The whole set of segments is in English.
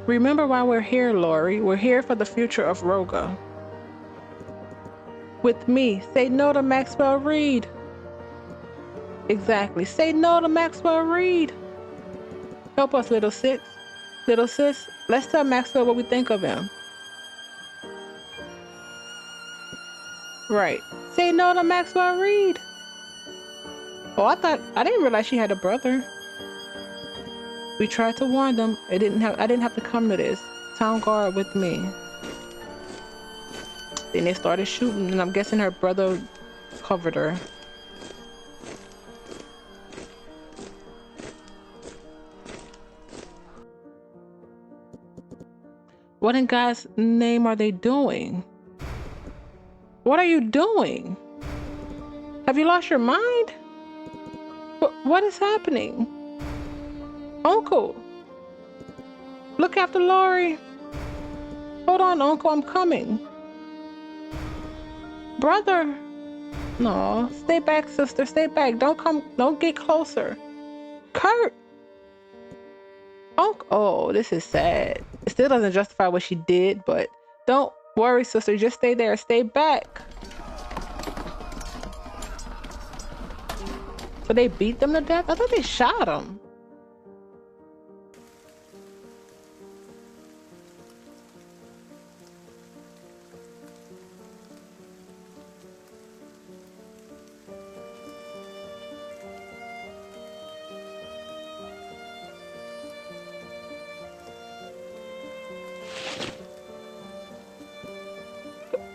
Remember why we're here, Lori. We're here for the future of Roga. With me, say no to Maxwell Reed. Exactly. Say no to Maxwell Reed. Help us, little sis. Little sis, let's tell Maxwell what we think of him. Right. Say no to Maxwell Reed. Oh, I didn't realize she had a brother. We tried to warn them. I didn't have to come to this. Town guard with me. Then they started shooting, and I'm guessing her brother covered her. What in God's name are they doing? What are you doing? Have you lost your mind? What is happening? Uncle, look after Lori. Hold on, Uncle, I'm coming. Brother. No, stay back, sister, stay back. Don't get closer. Kurt. Uncle, oh, this is sad. It still doesn't justify what she did, but don't worry, sister, just stay there, stay back. So they beat them to death? I thought they shot them.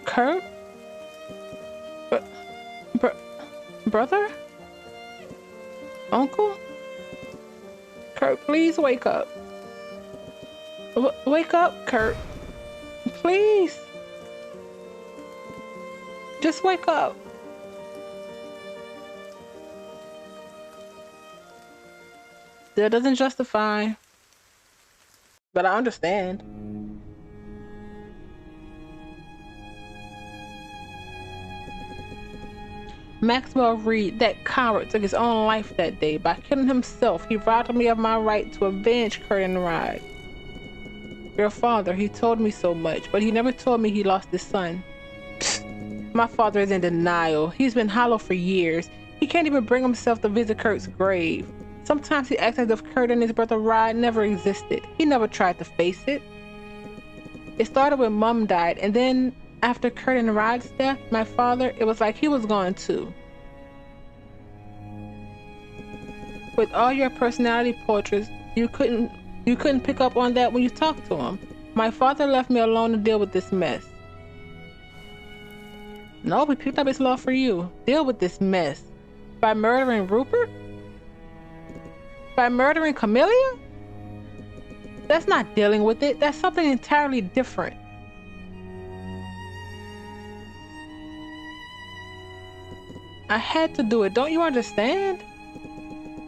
Kurt? Brother? Uncle? Kurt, please wake up. Wake up, Kurt. Please. Just wake up. That doesn't justify. But I understand. Maxwell Reed, that coward, took his own life that day. By killing himself, he robbed me of my right to avenge Kurt and Ride. Your father, he told me so much, but he never told me he lost his son. My father is in denial. He's been hollow for years. He can't even bring himself to visit Kurt's grave. Sometimes he acts as if Kurt and his brother Ride never existed. He never tried to face it. It started when Mom died, and then after Kurt and Ride's death, my father, it was like he was gone too. With all your personality portraits, you couldn't pick up on that when you talked to him. My father left me alone to deal with this mess. No, we picked up his love for you. Deal with this mess. By murdering Rupert? By murdering Kamilia? That's not dealing with it. That's something entirely different. I had to do it. Don't you understand?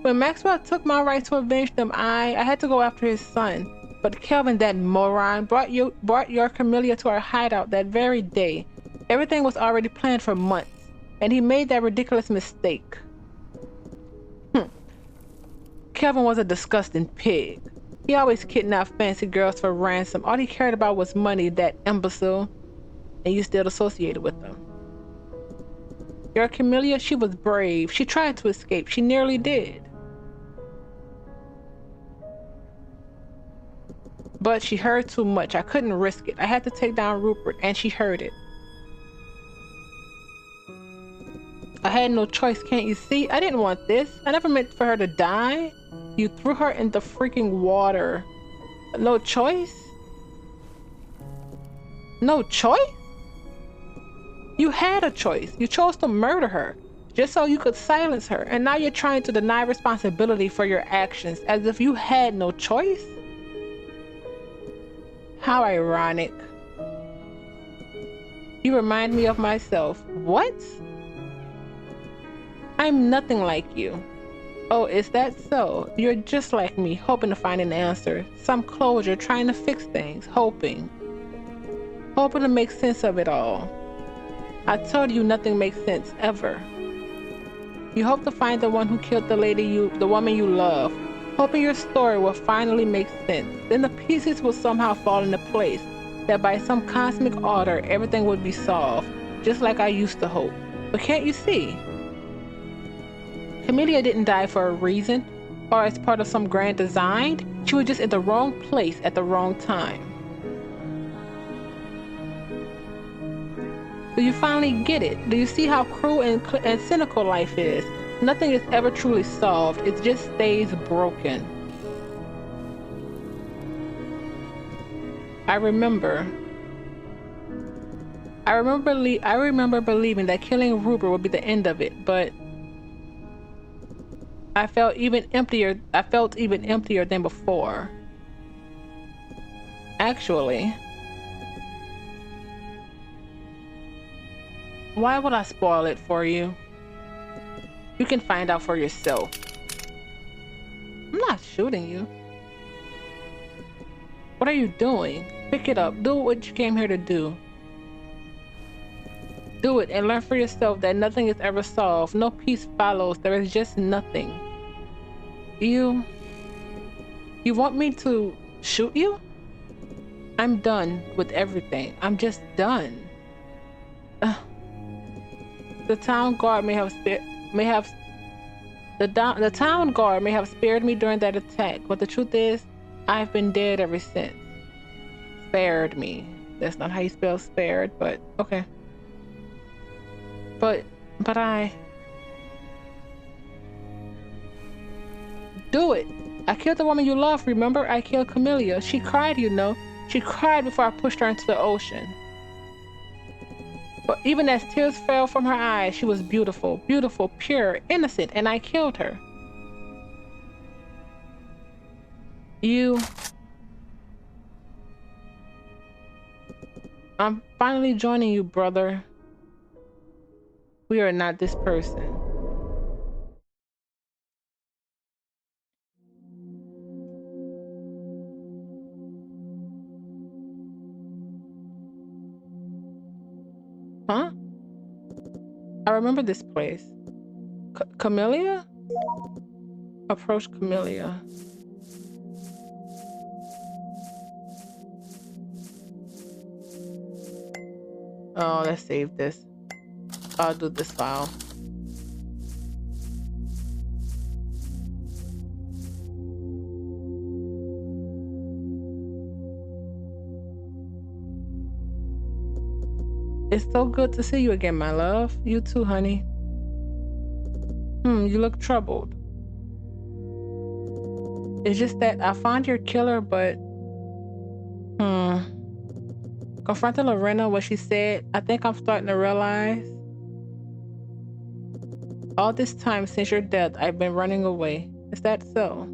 When Maxwell took my right to avenge them, I had to go after his son. But Kelvin, that moron, brought your Kamilia to our hideout that very day. Everything was already planned for months, and he made that ridiculous mistake. Kelvin was a disgusting pig. He always kidnapped fancy girls for ransom. All he cared about was money, that imbecile. And you still associated with them. Your Kamilia, she was brave. She tried to escape. She nearly did. But she heard too much. I couldn't risk it. I had to take down Rupert, and she heard it. I had no choice, can't you see? I didn't want this. I never meant for her to die. You threw her in the freaking water. No choice? No choice? You had a choice. You chose to murder her, just so you could silence her, and now you're trying to deny responsibility for your actions, as if you had no choice? How ironic. You remind me of myself. What? I'm nothing like you. Oh, is that so? You're just like me, hoping to find an answer, some closure, trying to fix things, hoping to make sense of it all. I told you nothing makes sense, ever. You hope to find the one who killed the woman you love. hoping your story will finally make sense. Then the pieces will somehow fall into place, that by some cosmic order, everything would be solved, just like I used to hope. But can't you see? Kamilia didn't die for a reason, or as part of some grand design. She was just at the wrong place at the wrong time. Do you finally get it? Do you see how cruel and cynical life is? Nothing is ever truly solved. It just stays broken. I remember believing that killing Rupert would be the end of it, but I felt even emptier than before. Actually, why would I spoil it for you? You can find out for yourself. I'm not shooting you. What are you doing? Pick it up. Do what you came here to do. Do it and learn for yourself that nothing is ever solved. No peace follows. There is just nothing. You want me to shoot you? I'm done with everything. I'm just done. The town guard may have spared me during that attack, but the truth is, I've been dead ever since. Spared me. That's not how you spell spared, but okay. But I... Do it! I killed the woman you love, remember? I killed Kamilia. She cried, you know. She cried before I pushed her into the ocean. But even as tears fell from her eyes, she was beautiful, beautiful, pure, innocent, and I killed her. I'm finally joining you, brother. We are not this person. Huh? I remember this place. Kamilia? Approach Kamilia. Oh, let's save this. I'll do this file. It's so good to see you again, my love. You too, honey. You look troubled. It's just that I found your killer, but... Confronting Lorena, what she said, I think I'm starting to realize... All this time since your death, I've been running away. Is that so?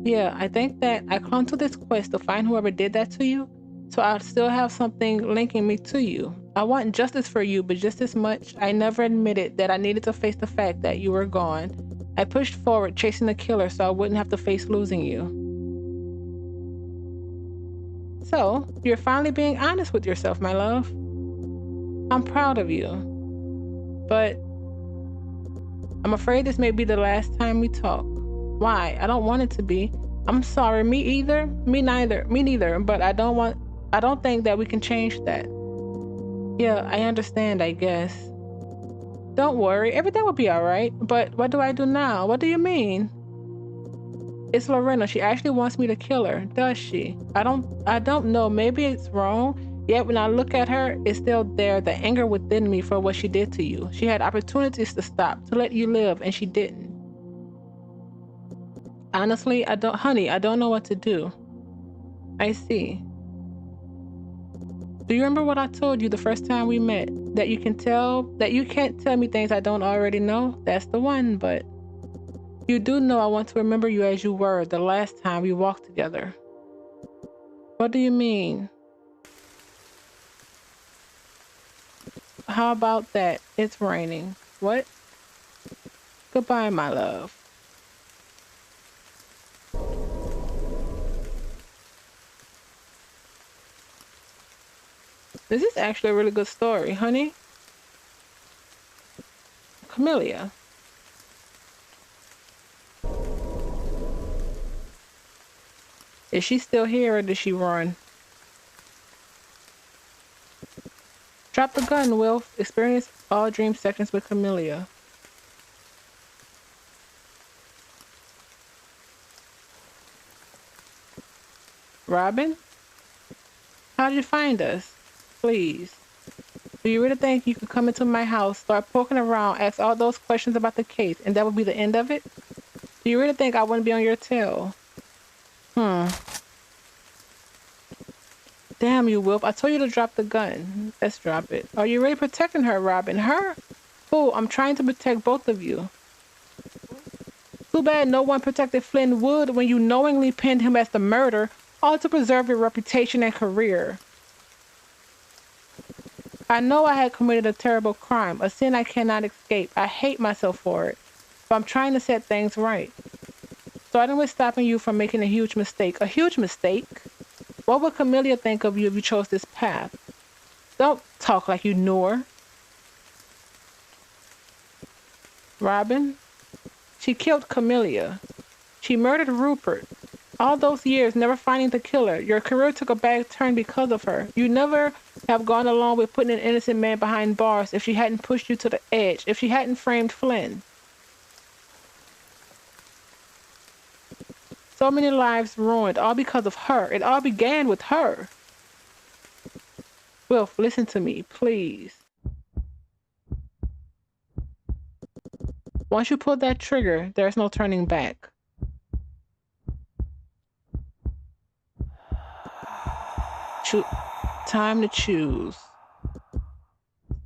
Yeah, I think that I clung to this quest to find whoever did that to you, so I'll still have something linking me to you. I want justice for you, but just as much, I never admitted that I needed to face the fact that you were gone. I pushed forward, chasing the killer so I wouldn't have to face losing you. So, you're finally being honest with yourself, my love. I'm proud of you. But I'm afraid this may be the last time we talk. Why? I don't want it to be. I'm sorry, me either. Me neither, but I don't think that we can change that. Yeah, I understand, I guess. Don't worry, everything will be alright. But what do I do now? What do you mean? It's Lorena. She actually wants me to kill her, does she? I don't know. Maybe it's wrong. Yet when I look at her, it's still there, the anger within me for what she did to you. She had opportunities to stop, to let you live, and she didn't. Honestly, I don't know what to do. I see. Do you remember what I told you the first time we met? That you can't tell me things I don't already know? That's the one, but you do know I want to remember you as you were the last time we walked together. What do you mean? How about that? It's raining. What? Goodbye, my love. This is actually a really good story, honey. Kamilia. Is she still here or did she run? Drop the gun, Wilf. Experience all dream sections with Kamilia. Robin? How did you find us? Please. Do you really think you could come into my house, start poking around, ask all those questions about the case, and that would be the end of it? Do you really think I wouldn't be on your tail? Damn you, Wilf. I told you to drop the gun. Let's drop it. Are you really protecting her, Robin? Her? Fool, I'm trying to protect both of you. Too bad no one protected Flynn Wood when you knowingly pinned him as the murderer, all to preserve your reputation and career. I know I had committed a terrible crime, a sin I cannot escape. I hate myself for it, but I'm trying to set things right. Starting with stopping you from making a huge mistake. A huge mistake? What would Kamilia think of you if you chose this path? Don't talk like you knew her. Robin? She killed Kamilia. She murdered Rupert. All those years never finding the killer. Your career took a bad turn because of her. You never have gone along with putting an innocent man behind bars if she hadn't pushed you to the edge, if she hadn't framed Flynn. So many lives ruined, all because of her. It all began with her. Wilf, listen to me, please. Once you pull that trigger, there's no turning back. Time to choose.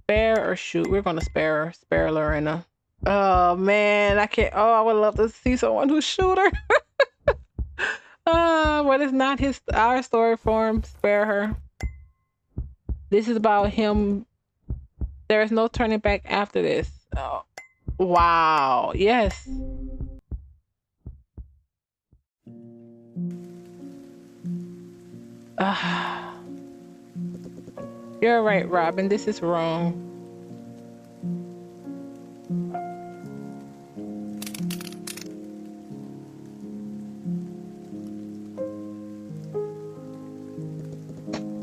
Spare or shoot? We're gonna spare her. Spare Lorena. Oh man, I can't. Oh, I would love to see someone who shoot her. But it's not our story form. Spare her. This is about him. There is no turning back after this. Oh, wow. Yes. You're right, Robin. This is wrong.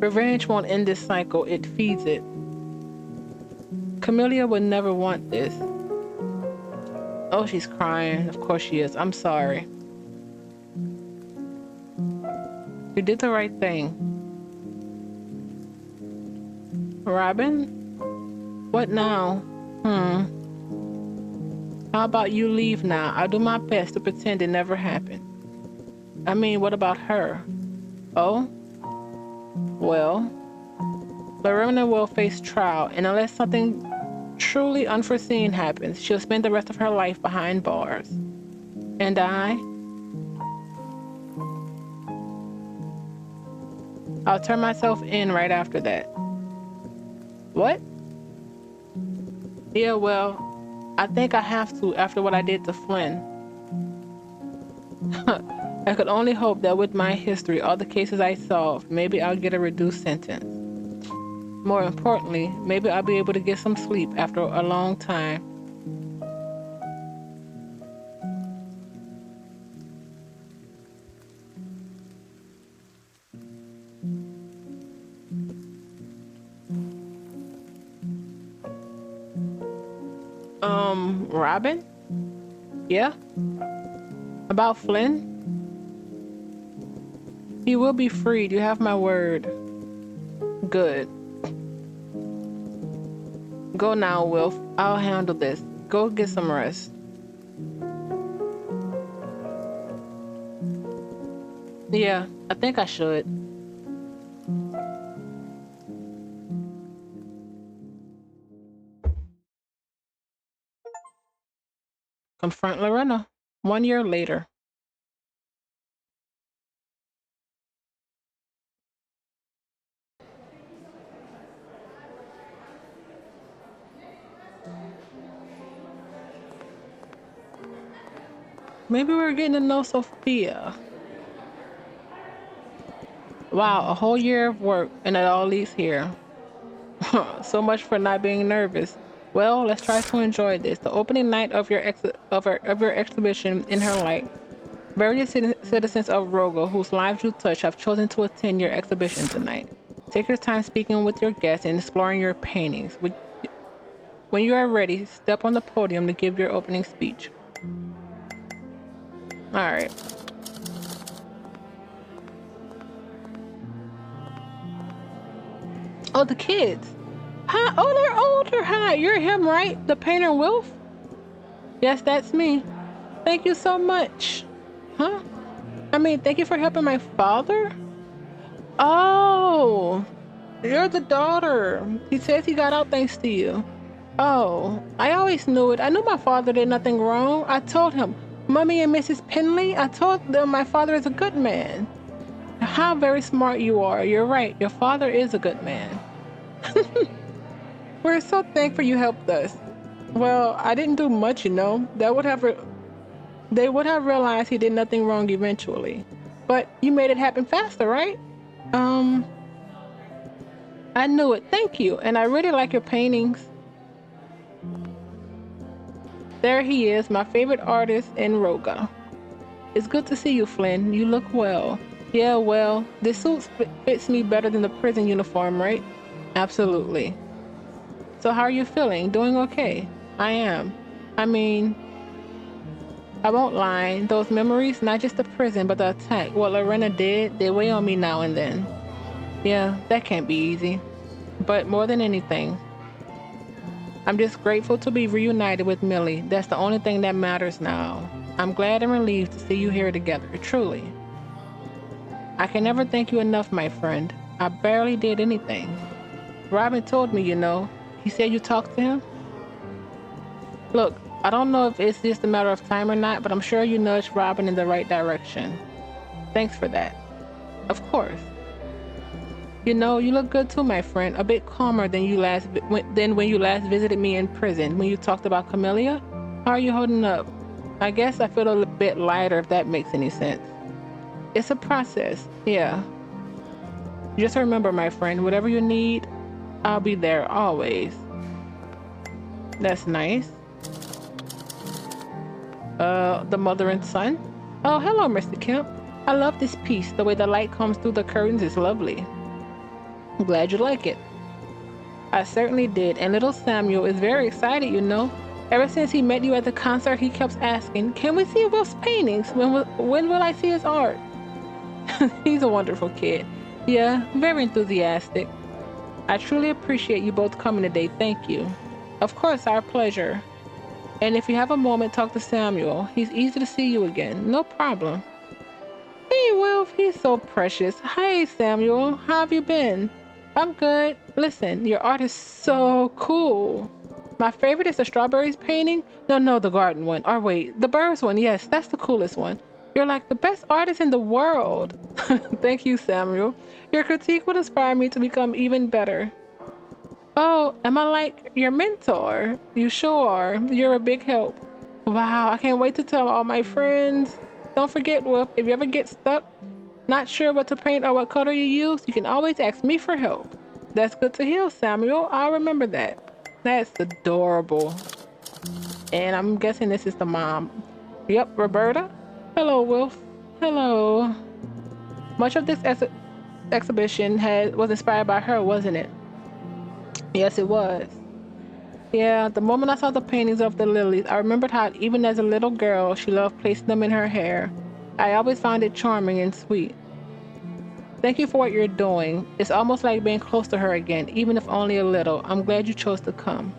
Revenge won't end this cycle. It feeds it. Kamilia would never want this. Oh, she's crying. Of course she is. I'm sorry. You did the right thing. Robin? What now? How about you leave now? I'll do my best to pretend it never happened. I mean, what about her? Oh? Well, Lorena will face trial, and unless something truly unforeseen happens, she'll spend the rest of her life behind bars. And I'll turn myself in right after that. What? Yeah, well, I think I have to after what I did to Flynn. I could only hope that with my history, all the cases I solved, maybe I'll get a reduced sentence. More importantly, maybe I'll be able to get some sleep after a long time. Robin? Yeah? About Flynn? He will be freed, you have my word. Good. Go now, Wilf. I'll handle this. Go get some rest. Yeah, I think I should. Confront Lorena. 1 year later. Maybe we're getting to know Sophia. Wow, a whole year of work and it all leads here. So much for not being nervous. Well, let's try to enjoy this. The opening night of your exhibition in her light. Various citizens of Roga whose lives you touch have chosen to attend your exhibition tonight. Take your time speaking with your guests and exploring your paintings. When you are ready, step on the podium to give your opening speech. All right. Oh, the kids. Hi. Oh, they're older. Hi, you're him, right? The painter Wilf? Yes, that's me. Thank you so much. Huh? I mean, thank you for helping my father? Oh, you're the daughter. He says he got out thanks to you. Oh, I always knew it. I knew my father did nothing wrong. I told him, Mummy and Mrs. Penley, I told them my father is a good man. How very smart you are. You're right. Your father is a good man. We're so thankful you helped us. Well, I didn't do much, you know. They would have realized he did nothing wrong eventually. But you made it happen faster, right? Um, I knew it. Thank you. And I really like your paintings. There he is, my favorite artist in Roga. It's good to see you, Flynn. You look well. Yeah, well, this suit fits me better than the prison uniform, right? Absolutely. So how are you feeling? Doing okay? I am. I mean, I won't lie. Those memories, not just the prison, but the attack, what Lorena did, they weigh on me now and then. Yeah, that can't be easy. But more than anything, I'm just grateful to be reunited with Millie. That's the only thing that matters now. I'm glad and relieved to see you here together, truly. I can never thank you enough, my friend. I barely did anything. Robin told me, you know. He said you talked to him? Look, I don't know if it's just a matter of time or not, but I'm sure you nudged Robin in the right direction. Thanks for that. Of course. You know, you look good too, my friend. A bit calmer than when you last visited me in prison, when you talked about Kamilia. How are you holding up? I guess I feel a bit lighter, if that makes any sense. It's a process, yeah. Just remember, my friend, whatever you need, I'll be there always. That's nice. The mother and son? Oh, hello, Mr. Kemp. I love this piece. The way the light comes through the curtains is lovely. I'm glad you like it. I certainly did, and little Samuel is very excited, you know. Ever since he met you at the concert, he keeps asking, can we see Will's paintings? When will I see his art? He's a wonderful kid. Yeah, very enthusiastic. I truly appreciate you both coming today. Thank you. Of course, our pleasure. And if you have a moment, talk to Samuel. He's easy to see you again. No problem. Hey, Wilf, he's so precious. Hi, Samuel. How have you been? I'm good. Listen, your art is so cool. My favorite is the strawberries painting. No, the garden one. Or wait, the birds one. Yes, that's the coolest one. You're like the best artist in the world. Thank you, Samuel. Your critique would inspire me to become even better. Oh, am I like your mentor? You sure are. You're a big help. Wow, I can't wait to tell all my friends. Don't forget, Wolf, if you ever get stuck, not sure what to paint or what color you use, you can always ask me for help. That's good to hear, Samuel. I'll remember that. That's adorable. And I'm guessing this is the mom. Yep, Roberta. Hello, Wolf. Hello. Much of this exhibition was inspired by her, wasn't it? Yes, it was. Yeah, the moment I saw the paintings of the lilies, I remembered how even as a little girl, she loved placing them in her hair. I always found it charming and sweet. Thank you for what you're doing. It's almost like being close to her again, even if only a little. I'm glad you chose to come.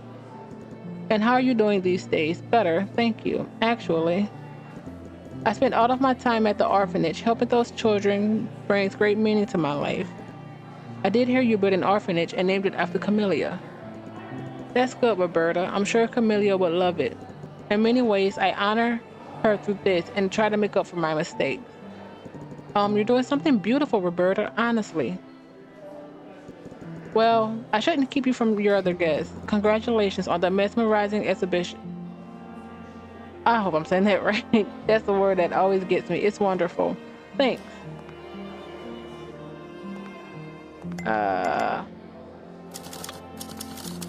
And how are you doing these days? Better, thank you. Actually, I spent all of my time at the orphanage. Helping those children brings great meaning to my life. I did hear you built an orphanage and named it after Kamilia. That's good, Roberta. I'm sure Kamilia would love it. In many ways, I honor her through this and try to make up for my mistakes. You're doing something beautiful, Roberta, honestly. Well, I shouldn't keep you from your other guests. Congratulations on the mesmerizing exhibition. I hope I'm saying that right. That's the word that always gets me. It's wonderful. Thanks.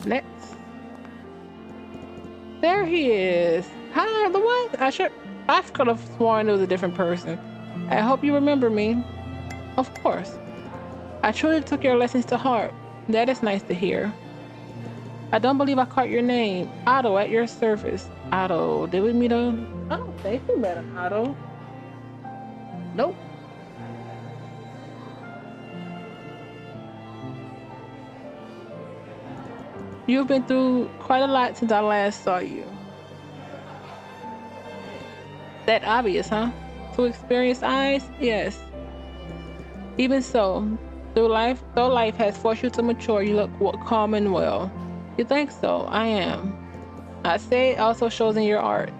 Next. There he is. Hi, the one. I could have sworn it was a different person. I hope you remember me. Of course. I truly took your lessons to heart. That is nice to hear. I don't believe I caught your name. Otto, at your service. Otto, did we meet a... I don't think we met an Otto. Nope. You've been through quite a lot since I last saw you. That obvious, huh? To experienced eyes? Yes. Even so, though life has forced you to mature, you look calm and well. You think so? I am. I'd say it also shows in your art.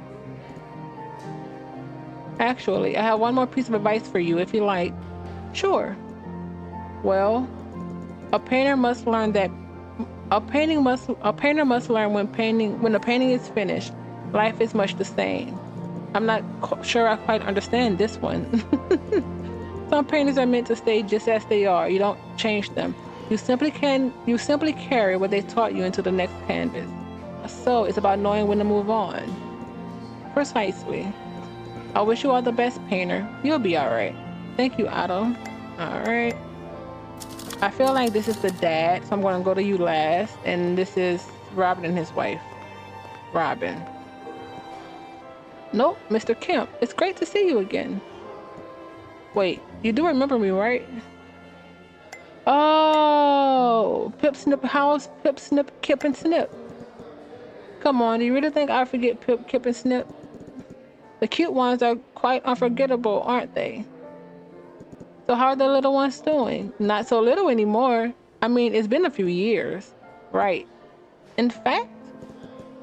Actually, I have one more piece of advice for you, if you like. Sure. Well, a painter must learn that a painter must learn when the painting is finished. Life is much the same. I'm not sure I quite understand this one. Some paintings are meant to stay just as they are. You don't change them. You simply carry what they taught you into the next canvas. So it's about knowing when to move on. Precisely. I wish you all the best, painter. You'll be all right. Thank you, Otto. All right. I feel like this is the dad, so I'm going to go to you last. And this is Robin and his wife. Robin. Nope, Mr. Kemp. It's great to see you again. Wait, you do remember me, right? Oh, Pip, Snip, House, Pip, Snip, Kip, and Snip. Come on, do you really think I forget Pip, Kip, and Snip? The cute ones are quite unforgettable, aren't they? So how are the little ones doing? Not so little anymore. I mean, it's been a few years. Right. In fact,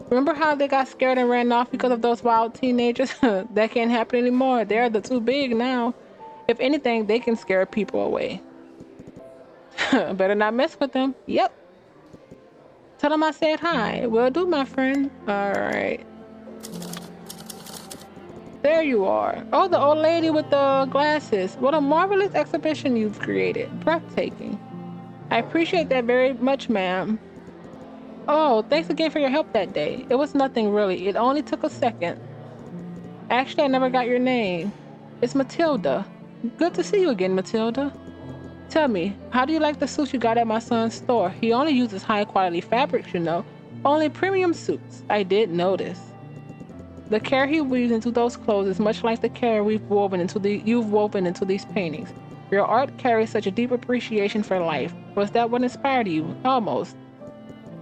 remember how they got scared and ran off because of those wild teenagers? That can't happen anymore. They're too big now. If anything, they can scare people away. Better not mess with them. Yep. Tell them I said hi. Will do, my friend. All right. There you are. Oh, the old lady with the glasses. What a marvelous exhibition you've created. Breathtaking. I appreciate that very much, ma'am. Oh, thanks again for your help that day. It was nothing really. It only took a second. Actually, I never got your name. It's Matilda. Good to see you again, Matilda. Tell me, how do you like the suits you got at my son's store? He only uses high quality fabrics, you know. Only premium suits. I did notice. The care he weaves into those clothes is much like the care you've woven into these paintings. Your art carries such a deep appreciation for life. Was that what inspired you? Almost.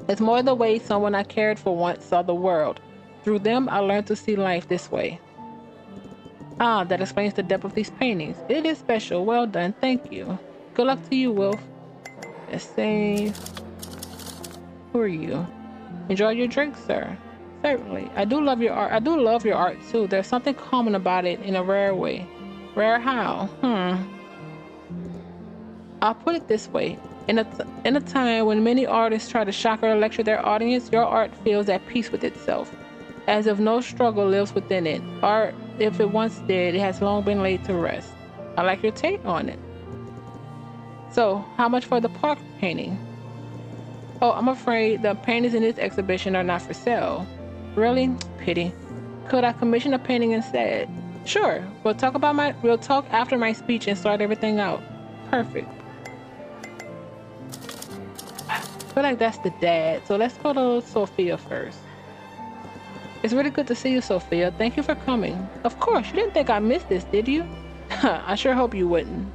It's more the way someone I cared for once saw the world. Through them, I learned to see life this way. Ah, that explains the depth of these paintings. It is special. Well done. Thank you. Good luck to you, Wolf. Let's save. Who are you? Enjoy your drink, sir. Certainly. I do love your art too. There's something common about it in a rare way. Rare how? I'll put it this way. In a time when many artists try to shock or lecture their audience, your art feels at peace with itself, as if no struggle lives within it. Art, if it once did, it has long been laid to rest. I like your take on it. So, how much for the park painting? Oh, I'm afraid the paintings in this exhibition are not for sale. Really? Pity. Could I commission a painting instead? Sure. We'll talk after my speech and sort everything out. Perfect. I feel like that's the dad. So let's go to Sophia first. It's really good to see you, Sophia. Thank you for coming. Of course, you didn't think I missed this, did you? I sure hope you wouldn't.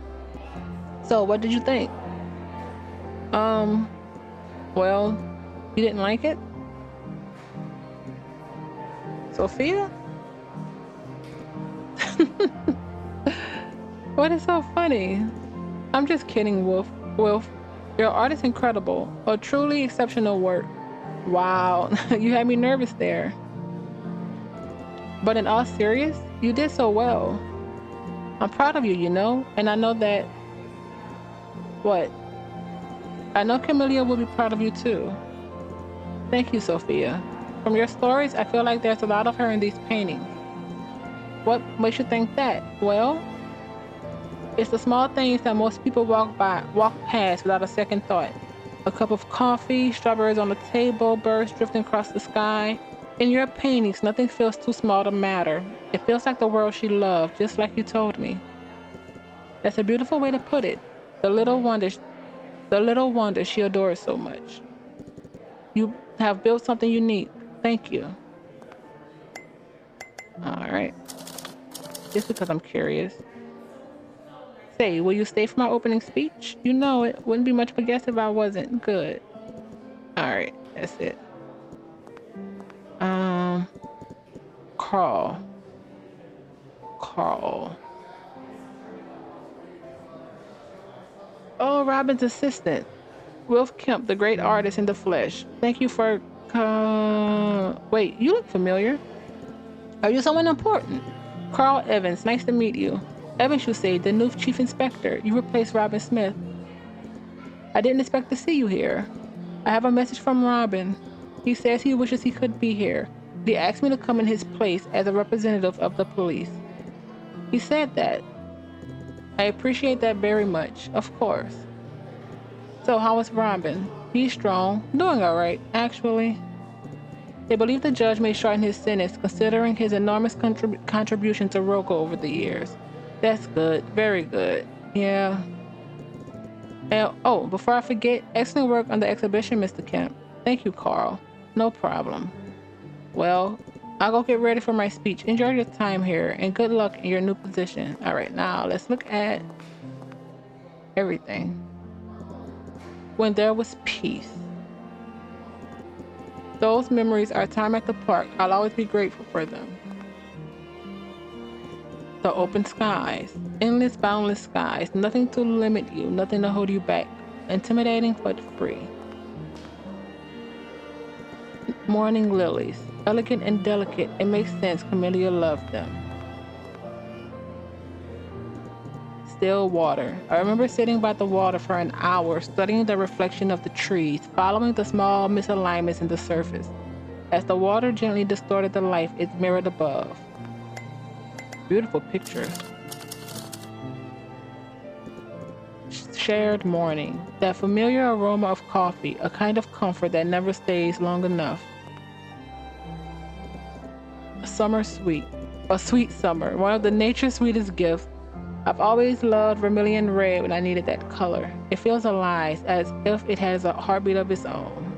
So, what did you think? Well, you didn't like it? Sophia? What is so funny? I'm just kidding, Wolf. Your art is incredible. A truly exceptional work. Wow, you had me nervous there. But in all serious, you did so well. I'm proud of you, you know, and I know that... What? I know Kamilia will be proud of you too. Thank you, Sophia. From your stories, I feel like there's a lot of her in these paintings. What makes you think that? Well, it's the small things that most people walk past without a second thought. A cup of coffee, strawberries on the table, birds drifting across the sky. In your paintings, nothing feels too small to matter. It feels like the world she loved, just like you told me. That's a beautiful way to put it. The little wonder she adores so much. You have built something unique. Thank you. All right. Just because I'm curious. Say, will you stay for my opening speech? You know it wouldn't be much of a guess if I wasn't. Good. All right. That's it. Um, Carl. Carl. Oh, Robin's assistant. Wilf Kemp, the great artist in the flesh. Thank you for. Wait, you look familiar. Are you someone important? Carl Evans, nice to meet you. Evans, you say, the new chief inspector. You replaced Robin Smith. I didn't expect to see you here. I have a message from Robin. He says he wishes he could be here. He asked me to come in his place as a representative of the police. He said that. I appreciate that very much, of course. So, how is Robin? He's strong, doing all right, actually. They believe the judge may shorten his sentence, considering his enormous contribution to Roga over the years. That's good, very good. Yeah. And, oh, before I forget, excellent work on the exhibition, Mr. Kemp. Thank you, Carl. No problem. Well, I'll go get ready for my speech. Enjoy your time here, and good luck in your new position. All right, now let's look at everything. When there was peace. Those memories are time at the park. I'll always be grateful for them. The open skies. Endless, boundless skies. Nothing to limit you, nothing to hold you back. Intimidating, but free. Morning lilies. Elegant and delicate. It makes sense Kamilia loved them. Still water. I remember sitting by the water for an hour, studying the reflection of the trees, following the small misalignments in the surface. As the water gently distorted the life it mirrored above. Beautiful pictures. Shared morning. That familiar aroma of coffee, a kind of comfort that never stays long enough. Summer sweet. A sweet summer, one of the nature's sweetest gifts. I've always loved vermilion red when I needed that color. It feels alive, as if it has a heartbeat of its own.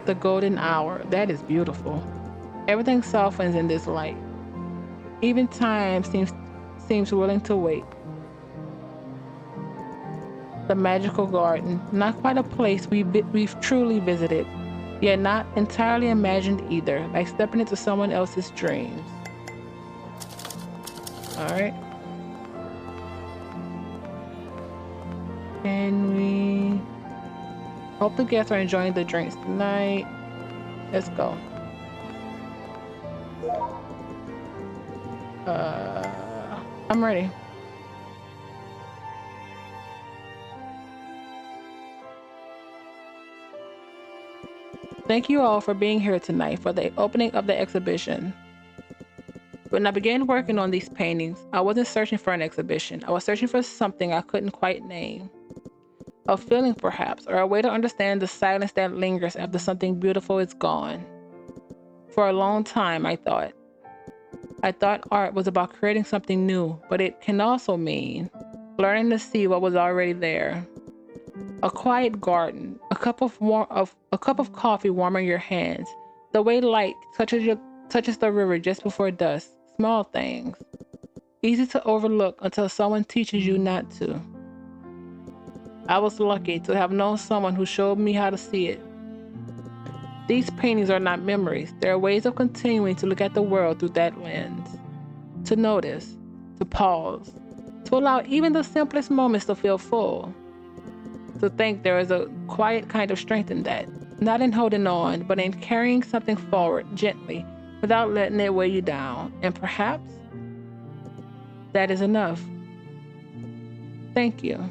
The golden hour. That is beautiful. Everything softens in this light. Even time seems willing to wait. The magical garden. Not quite a place we've truly visited, yet not entirely imagined either, like stepping into someone else's dreams. All right. And we hope the guests are enjoying the drinks tonight. Let's go. I'm ready. Thank you all for being here tonight for the opening of the exhibition. When I began working on these paintings, I wasn't searching for an exhibition. I was searching for something I couldn't quite name. A feeling, perhaps, or a way to understand the silence that lingers after something beautiful is gone. For a long time, I thought art was about creating something new, but it can also mean learning to see what was already there. A quiet garden, a cup of coffee warming your hands, the way light touches the river just before dusk. Small things, easy to overlook until someone teaches you not to. I was lucky to have known someone who showed me how to see it. These paintings are not memories, they are ways of continuing to look at the world through that lens. To notice, to pause, to allow even the simplest moments to feel full. To think there is a quiet kind of strength in that, not in holding on, but in carrying something forward gently without letting it weigh you down. And perhaps that is enough. Thank you.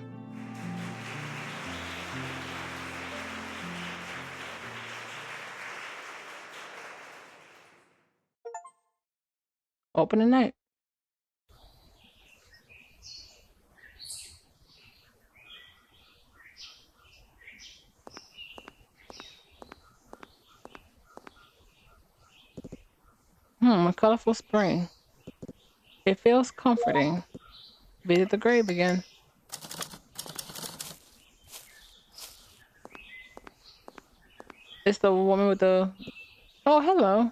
Open the night. A colorful spring. It feels comforting. Visit the grave again. It's the woman with the... Oh, hello.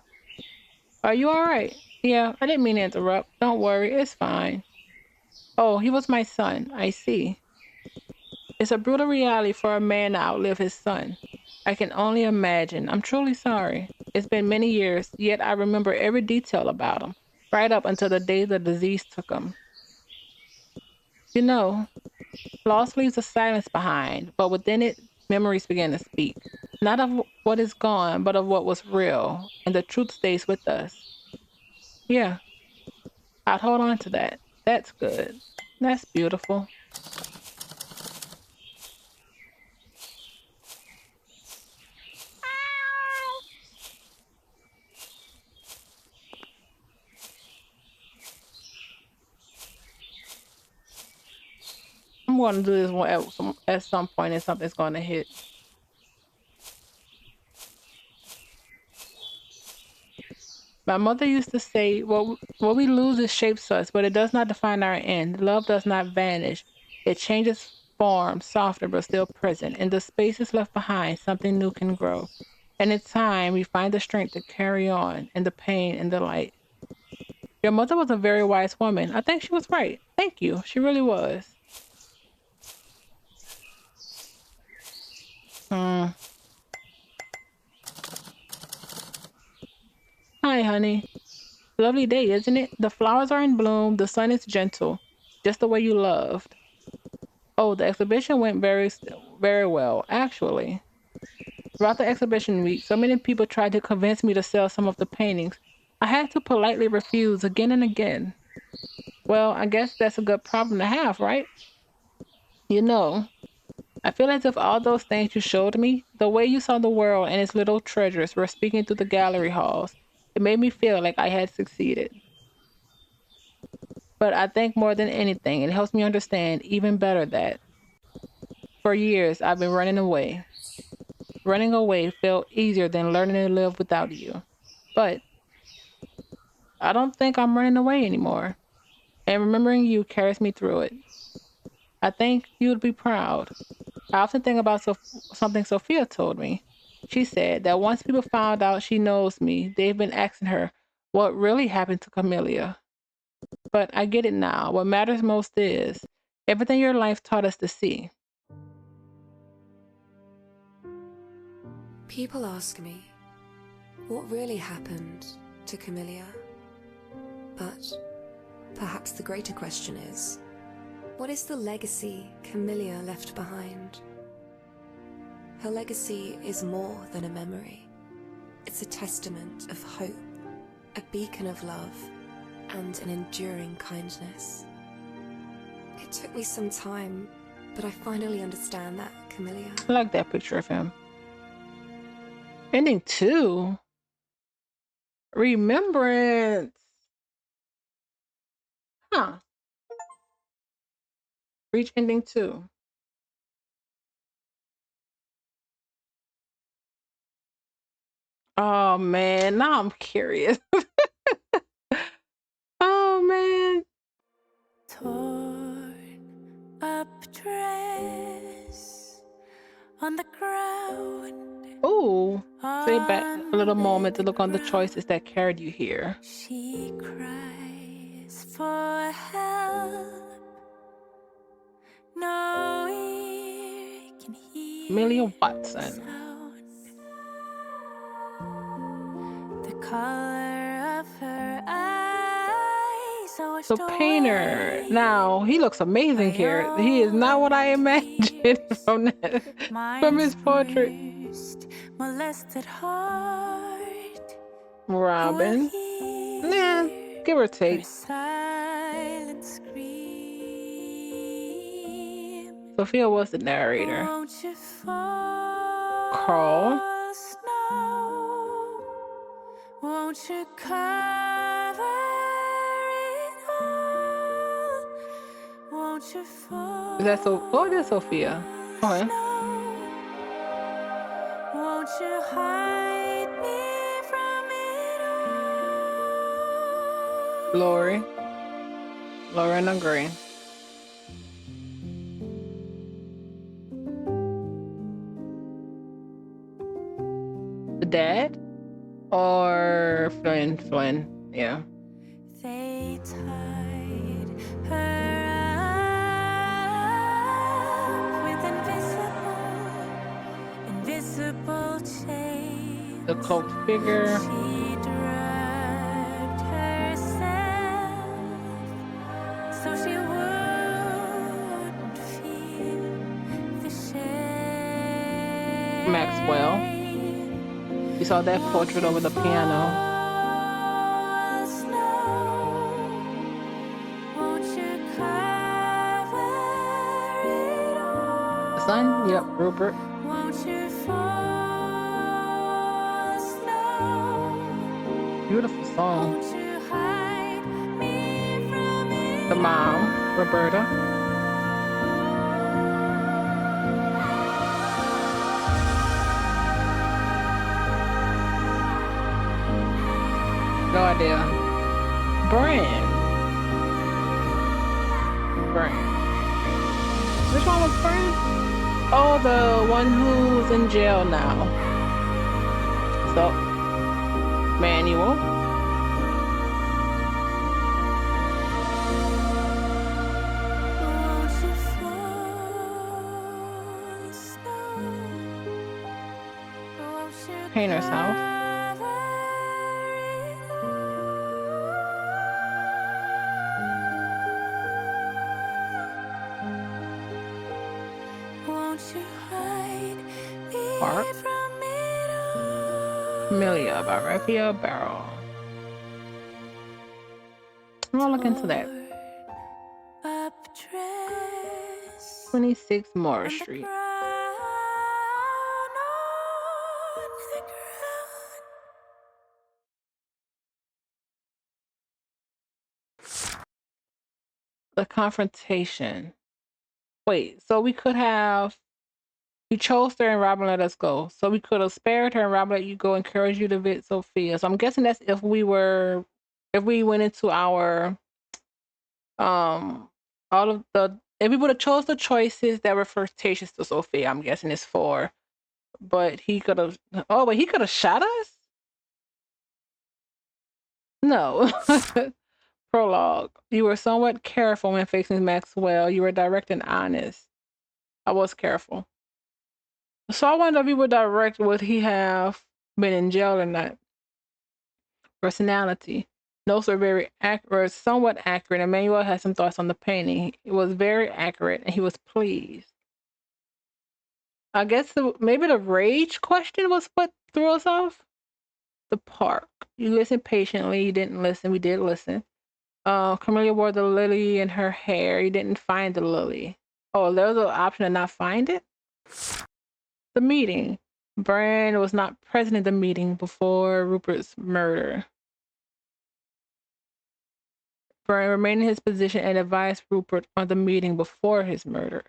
Are you all right? Yeah, I didn't mean to interrupt. Don't worry, it's fine. Oh, he was my son. I see. It's a brutal reality for a man to outlive his son. I can only imagine. I'm truly sorry. It's been many years, yet I remember every detail about him, right up until the day the disease took him. You know, loss leaves a silence behind, but within it, memories begin to speak. Not of what is gone, but of what was real, and the truth stays with us. Yeah, I'd hold on to that. That's good. That's beautiful. I'm going to do this one at some point, and something's going to hit. My mother used to say, what we lose is shapes us, but it does not define our end. Love does not vanish. It changes form, softer but still present. In the spaces left behind, something new can grow. And in time, we find the strength to carry on, and the pain and the light. Your mother was a very wise woman. I think she was right. Thank you. She really was. Hmm. Hi, honey. Lovely day, isn't it? The flowers are in bloom. The sun is gentle, just the way you loved. Oh, the exhibition went very well, actually. Throughout the exhibition week, so many people tried to convince me to sell some of the paintings. I had to politely refuse again and again. Well, I guess that's a good problem to have, right? You know, I feel as if all those things you showed me, the way you saw the world and its little treasures were speaking through the gallery halls. It made me feel like I had succeeded. But I think more than anything, it helps me understand even better that for years I've been running away. Running away felt easier than learning to live without you. But I don't think I'm running away anymore. And remembering you carries me through it. I think you'd be proud. I often think about something Sophia told me. She said that once people found out she knows me, they've been asking her what really happened to Kamilia. But I get it now. What matters most is everything your life taught us to see. People ask me what really happened to Kamilia. But perhaps the greater question is, what is the legacy Kamilia left behind? Her legacy is more than a memory. It's a testament of hope, a beacon of love, and an enduring kindness. It took me some time, but I finally understand that, Kamilia. I like that picture of him. Ending 2. Remembrance. Huh. Reach ending 2. Oh man, now I'm curious. Oh man. Torn up dress on the ground. Oh, stay back a little moment to look on the choices that carried you here. She cries for help. No ear can hear Amelia the Watson. sound. The color of her eyes washed The painter. away. Now, he looks amazing here. He is not what I imagined from that, from his portrait. Molested heart Robin. Nah, give or take. silent scream. Sophia was the narrator. Won't you fall Carl. snow? Won't you cover it all? Won't you fall? Is that so? Oh, it is Sophia. Okay. Won't you hide me from it all? Lori and agree. The dad or Flynn? Yeah. They tied her up with invisible chains. The cloaked figure. She drugged herself so she wouldn't feel the shame. Maxwell. You saw that portrait over the piano. The son? Yep, Rupert. Beautiful song. The mom, Roberta. No idea. Bran. Which one was Bran? Oh, the one who's in jail now. So, Manuel. Painter's house. Park. Kamilia by Raphael Barrow. I'll look into that. 26 Morris Street. The confrontation. Wait, so we could have, you chose her and Robin let us go. So we could have spared her and Robin let you go, encourage you to visit Sophia. So I'm guessing that's if we went into our, if we would have chose the choices that were flirtatious to Sophia, I'm guessing it's 4. But he could have, he could have shot us? No. Prologue. You were somewhat careful when facing Maxwell. You were direct and honest. I was careful. So I wonder if he would direct, would he have been in jail or not? Personality. Notes were very accurate, somewhat accurate. Emmanuel had some thoughts on the painting. It was very accurate and he was pleased. I guess maybe the rage question was what threw us off. The park. You listened patiently. You didn't listen. We did listen. Kamilia wore the lily in her hair. You didn't find the lily. Oh, there was an option to not find it? The meeting. Bran was not present in the meeting before Rupert's murder. Bran remained in his position and advised Rupert on the meeting before his murder.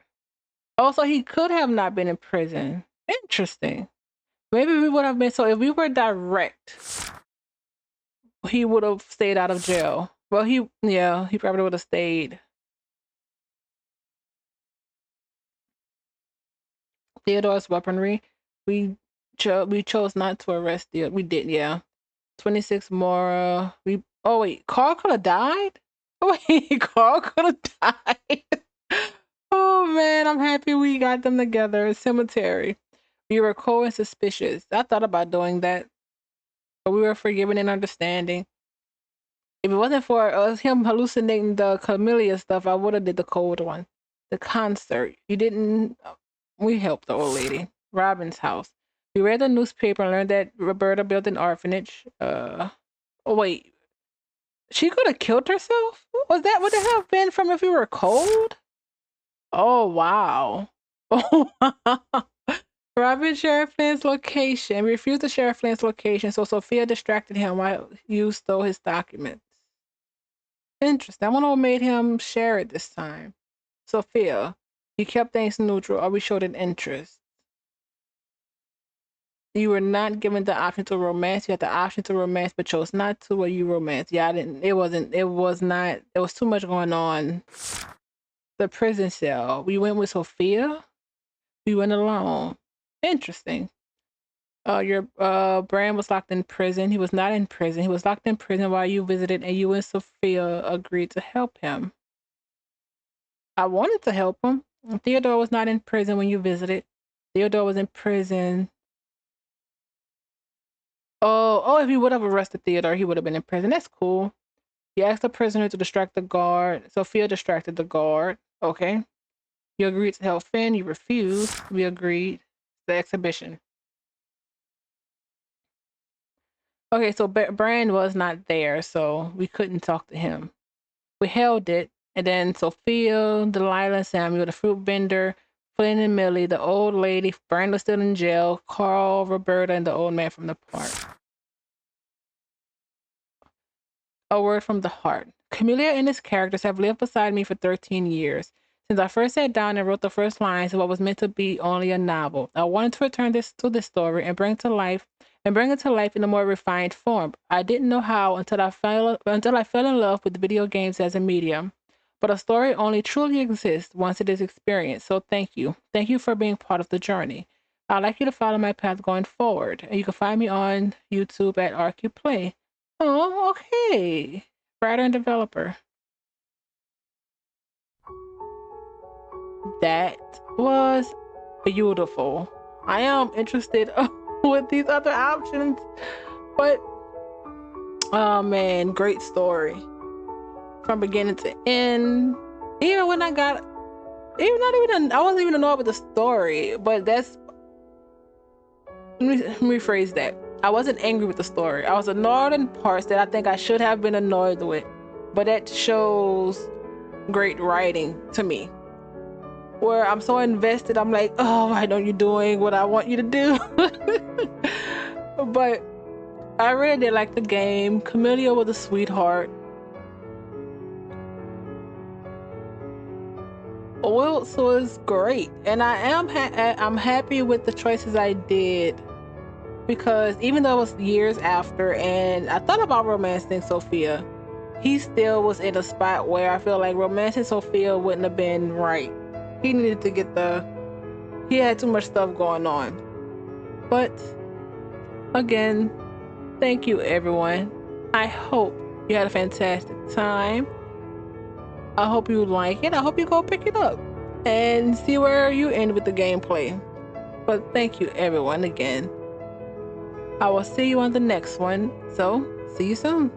Also, he could have not been in prison. Interesting. Maybe we would have been, so if we were direct, he would have stayed out of jail. Well, he probably would have stayed. Theodore's weaponry. We chose not to arrest Theodore. We did, yeah. 26 Mora. Carl could have died? Wait, Carl could have died. Oh man, I'm happy we got them together. Cemetery. We were cold and suspicious. I thought about doing that, but we were forgiving and understanding. If it wasn't for him hallucinating the Kamilia stuff, I would have did the cold one. The concert. You didn't. We helped the old lady. Robin's house. We read the newspaper and learned that Roberta built an orphanage. She could have killed herself? Would it have been from if we were cold? Oh, wow. Oh, wow. Robin shared Flynn's location, refused to share Flynn's location, so Sophia distracted him while you stole his documents. Interesting. I wonder what made him share it this time. Sophia, you kept things neutral or we showed an interest. You were not given the option to romance. You had the option to romance, but chose not to, or you romance. Yeah, I didn't. It wasn't. It was not. There was too much going on. The prison cell. We went with Sophia. We went alone. Interesting. Your Bran was locked in prison. He was not in prison. He was locked in prison while you visited, and you and Sophia agreed to help him. I wanted to help him. Theodore was not in prison when you visited. Theodore was in prison. Oh, if he would have arrested Theodore, he would have been in prison. That's cool. You asked the prisoner to distract the guard. Sophia distracted the guard. Okay. You agreed to help Finn. You refused. We agreed. The exhibition. Okay, so Bran was not there, so we couldn't talk to him. We held it, and then Sophia, Delilah, Samuel, the fruit vendor, Flynn and Millie, the old lady, Bran was still in jail, Carl, Roberta, and the old man from the park. A word from the heart. Kamilia and his characters have lived beside me for 13 years. Since I first sat down and wrote the first lines of what was meant to be only a novel, I wanted to return this story and bring it to life in a more refined form. I didn't know how until I fell in love with video games as a medium. But a story only truly exists once it is experienced. So thank you. Thank you for being part of the journey. I'd like you to follow my path going forward. And you can find me on YouTube at RQPlay. Oh, okay. Writer and developer. That was beautiful. I am interested with these other options, but oh man, great story from beginning to end. Even when I wasn't even annoyed with the story, but let me rephrase that. I wasn't angry with the story. I was annoyed in parts that I think I should have been annoyed with, but that shows great writing to me. Where I'm so invested, I'm like, oh, why don't you doing what I want you to do? But I really did like the game. Kamilia was a sweetheart. Wiltz was great, and I'm happy with the choices I did, because even though it was years after and I thought about romancing Sophia, he still was in a spot where I feel like romancing Sophia wouldn't have been right. He needed to get he had too much stuff going on. But again, thank you everyone. I hope you had a fantastic time. I hope you like it. I hope you go pick it up and see where you end with the gameplay. But thank you everyone again. I will see you on the next one. So see you soon.